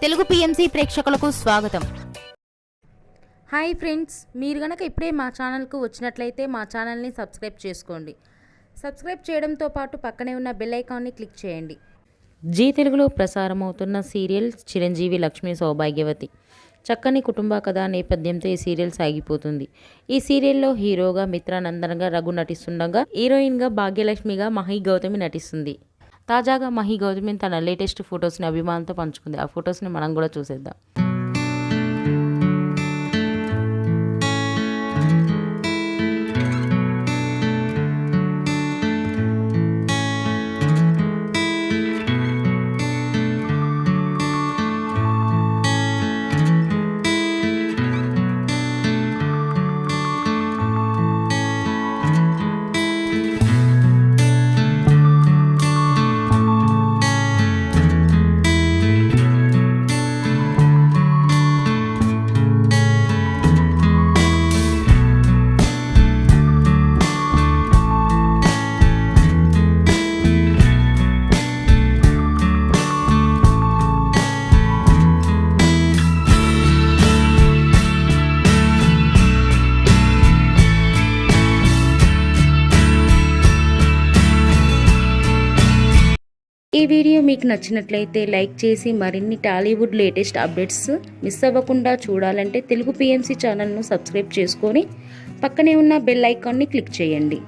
Telugu PMC ప్రేక్షకులకు స్వాగతం. Hi friends, మీరు గనక ఇప్పుడే మా ఛానల్కు వచ్చినట్లయితే మా ఛానల్ని సబ్స్క్రైబ్ చేసుకోండి. సబ్స్క్రైబ్ చేయడంతో పాటు పక్కనే ఉన్న బెల్ ఐకాన్ని క్లిక్ చేయండి. జీ తెలుగులో ప్రసారమవుతున్న సీరియల్ చిరంజీవి లక్ష్మీ సౌభాగ్యవతి. చక్కని కుటుంబ కథ నేపథ్యంతో ఈ సీరియల్ సాగిపోతుంది. ఈ సీరియల్లో హీరోగా మిత్రానందన్గా రఘు నటిస్తుండగా, హీరోయిన్గా భాగ్యలక్ష్మిగా మహి గౌతమి నటిస్తుంది. తాజాగా మహి గౌతమి తన లేటెస్ట్ ఫొటోస్ని అభిమానులతో పంచుకుంది. ఆ ఫొటోస్ని మనం కూడా చూసేద్దాం. ఈ వీడియో మీకు నచ్చినట్లయితే లైక్ చేసి మరిన్ని టాలీవుడ్ లేటెస్ట్ అప్డేట్స్ మిస్ అవ్వకుండా చూడాలంటే తెలుగు పిఎంసి ఛానల్ను సబ్స్క్రైబ్ చేసుకొని పక్కనే ఉన్న బెల్ ఐకాన్ని క్లిక్ చేయండి.